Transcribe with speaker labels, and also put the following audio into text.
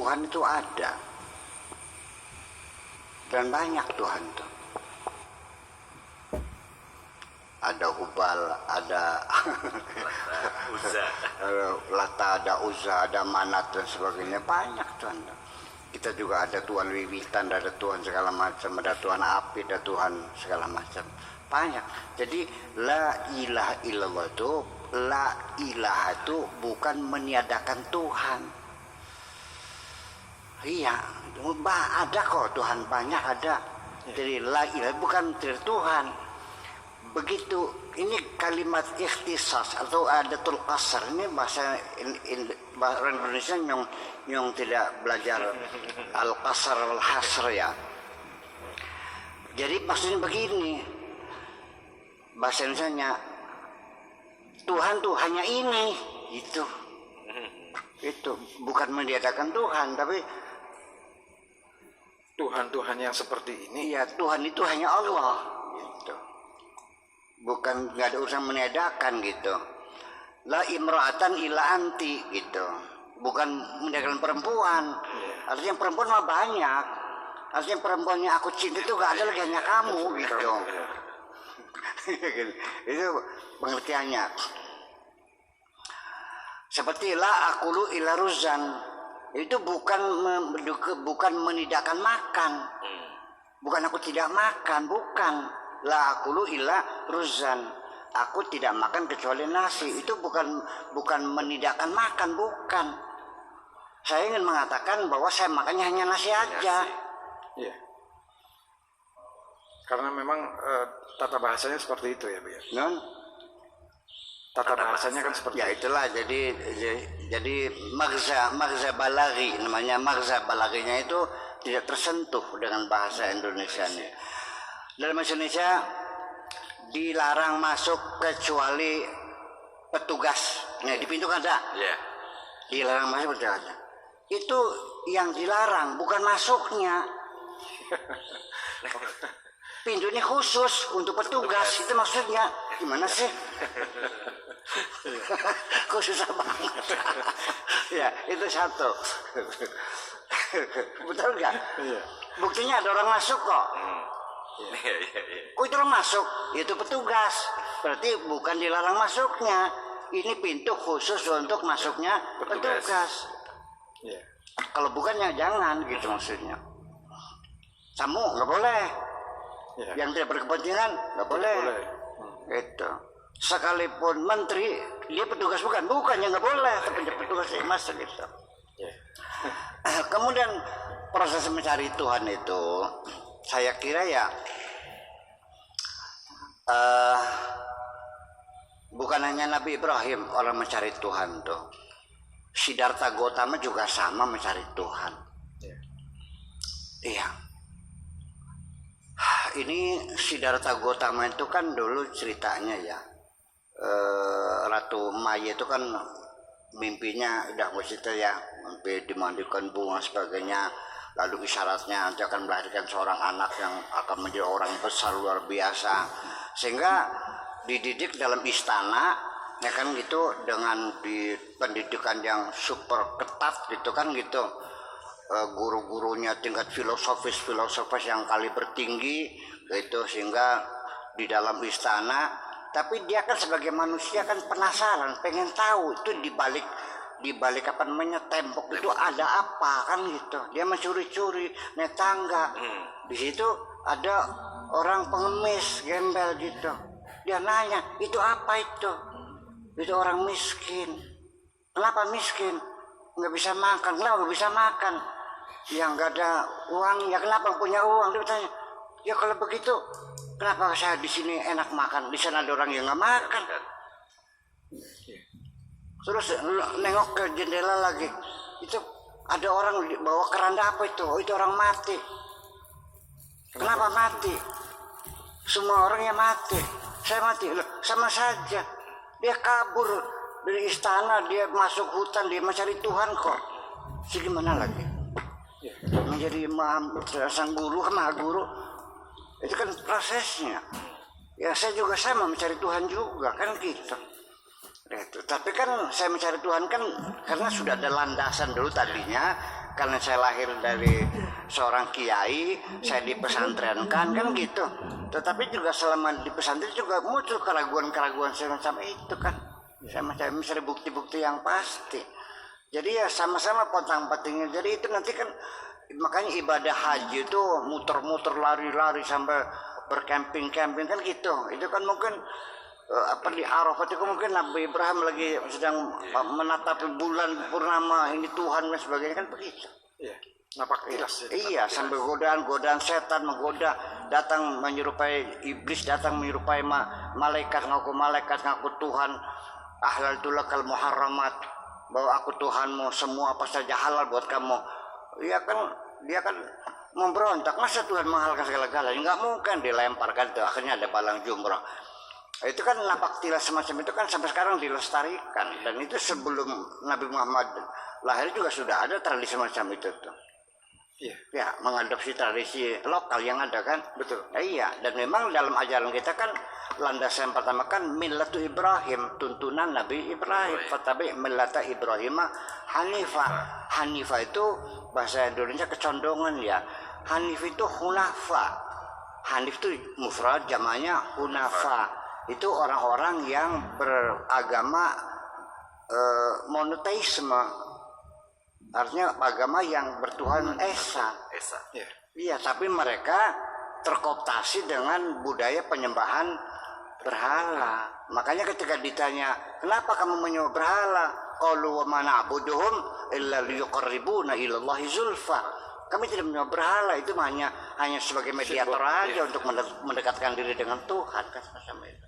Speaker 1: Tuhan itu ada. Dan banyak Tuhan tuh. Ada Hubal, ada Lata, ada Uzza, ada Manat dan sebagainya. Banyak Tuhan. Kita juga ada Tuhan Wiwitan, ada Tuhan segala macam, ada Tuhan api, ada Tuhan segala macam. Banyak. Jadi la ilaha illallah itu, la ilaha itu bukan meniadakan Tuhan. Iya, ada kok Tuhan, banyak ada. Jadi la ilaha bukan Tuhan. Begitu, ini kalimat ikhtisas atau adatul qasr, ini bahasa orang Indonesia yang tidak belajar al-qasr al-hasr ya. Jadi maksudnya begini, bahasa Indonesia Tuhan tuh hanya ini, itu bukan meniadakan Tuhan, tapi
Speaker 2: Tuhan yang seperti ini.
Speaker 1: Iya, Tuhan itu hanya Allah, gitu. Bukan, nggak ada urusan meniadakan gitu. La imra'atan ila anti gitu. Bukan meniadakan perempuan. Artinya perempuan mah banyak. Artinya perempuannya aku cinta itu gak ada lagi, hanya kamu gitu. Itu pengertiannya. Seperti la akulu ila ruzan. Itu bukan meniadakan makan. Bukan aku tidak makan, bukan. La akulu illa ruzan. Aku tidak makan kecuali nasi. Itu bukan meniadakan makan, bukan. Saya ingin mengatakan bahwa saya makannya hanya nasi aja.
Speaker 2: Iya. Karena memang tata bahasanya seperti itu ya, Bu ya.
Speaker 1: Non?
Speaker 2: Tata bahasanya kan seperti
Speaker 1: ya itulah. Jadi magza balaghi, namanya magza balaghinya itu tidak tersentuh dengan bahasa Indonesia ini. Dalam bahasa Indonesia dilarang masuk kecuali petugas. Nah, di pintu kan ada.
Speaker 2: Iya.
Speaker 1: Dilarang masuk petugas. Itu yang dilarang, bukan masuknya. Pintu ini khusus untuk petugas. Itu maksudnya. Gimana sih? Khusus banget. Ya, itu satu. Betul nggak?
Speaker 2: Iya.
Speaker 1: Buktinya ada orang masuk kok. Kok itu orang masuk? Itu petugas. Berarti bukan dilarang masuknya. Ini pintu khusus untuk masuknya petugas.
Speaker 2: Yeah.
Speaker 1: Kalau bukannya jangan gitu maksudnya. Tamu nggak boleh.
Speaker 2: Yeah.
Speaker 1: Yang tidak berkepentingan nggak boleh. Itu. Sekalipun menteri dia petugas bukannya nggak boleh. Tapi petugas masuk gitu.
Speaker 2: Yeah.
Speaker 1: Kemudian proses mencari Tuhan itu, saya kira ya bukan hanya Nabi Ibrahim orang mencari Tuhan tuh. Siddhartha Gautama juga sama mencari Tuhan. Iya. Ini Siddhartha Gautama itu kan dulu ceritanya ya. Ratu Maya itu kan mimpinya udah cerita ya, mimpi dimandikan bunga sebagainya. Lalu isyaratnya nanti akan melahirkan seorang anak yang akan menjadi orang besar luar biasa. Sehingga dididik dalam istana, ya kan gitu, dengan di pendidikan yang super ketat gitu kan gitu. Guru-gurunya tingkat filosofis yang kaliber tinggi gitu, sehingga di dalam istana. Tapi dia kan sebagai manusia kan penasaran, pengen tahu itu di balik apa namanya tembok itu ada apa kan gitu. Dia mencuri-curi naik tangga. Di situ ada orang pengemis gembel gitu. Dia nanya, itu apa itu? Itu orang miskin. Kenapa miskin? Nggak bisa makan. Kenapa nggak bisa makan? Ya nggak ada uang. Ya kenapa punya uang? Dia bertanya, ya kalau begitu kenapa saya di sini enak makan? Di sana ada orang yang nggak makan. Terus nengok ke jendela lagi, itu ada orang bawa keranda apa itu? Oh, itu orang mati. Kenapa mati? Semua orangnya mati. Saya mati. Loh, sama saja. Dia kabur dari istana, dia masuk hutan, dia mencari Tuhan kok. Jadi gimana lagi? Menjadi sang guru, maha guru. Itu kan prosesnya. Ya saya mau mencari Tuhan juga kan gitu. Itu. Tapi kan saya mencari Tuhan kan karena sudah ada landasan dulu tadinya karena saya lahir dari seorang kiai, saya dipesantrenkan kan gitu. Tetapi juga selama di pesantren juga muncul keraguan-keraguan semacam itu kan. Saya mencari bukti-bukti yang pasti. Jadi ya sama-sama pontang-pantingnya. Jadi itu nanti kan makanya ibadah haji itu muter-muter lari-lari sampai bercamping-camping kan gitu. Itu kan mungkin di Arafat itu mungkin Nabi Ibrahim lagi sedang menatap bulan purnama ini Tuhan dan sebagainya kan begitu.
Speaker 2: Iya. Nampak jelas.
Speaker 1: Iya, sampai godaan setan menggoda, datang menyerupai iblis, datang menyerupai malaikat ngaku Tuhan. Ahlaltu lakal muharramat, bahwa aku Tuhanmu, semua apa saja halal buat kamu. Iya kan, dia kan memberontak, masa Tuhan menghalalkan segala-galanya? Enggak mungkin, dilemparkan itu, akhirnya ada palang jumrah. Itu kan napak tilas semacam itu kan sampai sekarang dilestarikan, dan itu sebelum Nabi Muhammad lahir juga sudah ada tradisi semacam itu tuh.
Speaker 2: Iya.
Speaker 1: Ya, mengadopsi tradisi lokal yang ada kan.
Speaker 2: Betul.
Speaker 1: Iya, dan memang dalam ajaran kita kan landasan pertama kan millatu Ibrahim, tuntunan Nabi Ibrahim. Fatabi millata Ibrahim Hanifah. Hanifah itu bahasa Indonesia kecondongan ya. Hanif itu hunafa. Hanif itu mufrad, jamaknya hunafa. Itu orang-orang yang beragama monoteisme. Artinya agama yang bertuhan Esa.
Speaker 2: Iya.
Speaker 1: Iya, tapi mereka terkooptasi dengan budaya penyembahan berhala. Makanya ketika ditanya, kenapa kamu menyembah berhala? Qalu wa ma na'buduhum illa liyuqarribuna ilallahi zulfa. Kami tidak menyembah berhala, itu hanya sebagai mediator aja untuk mendekatkan diri dengan Tuhan kan semacam itu.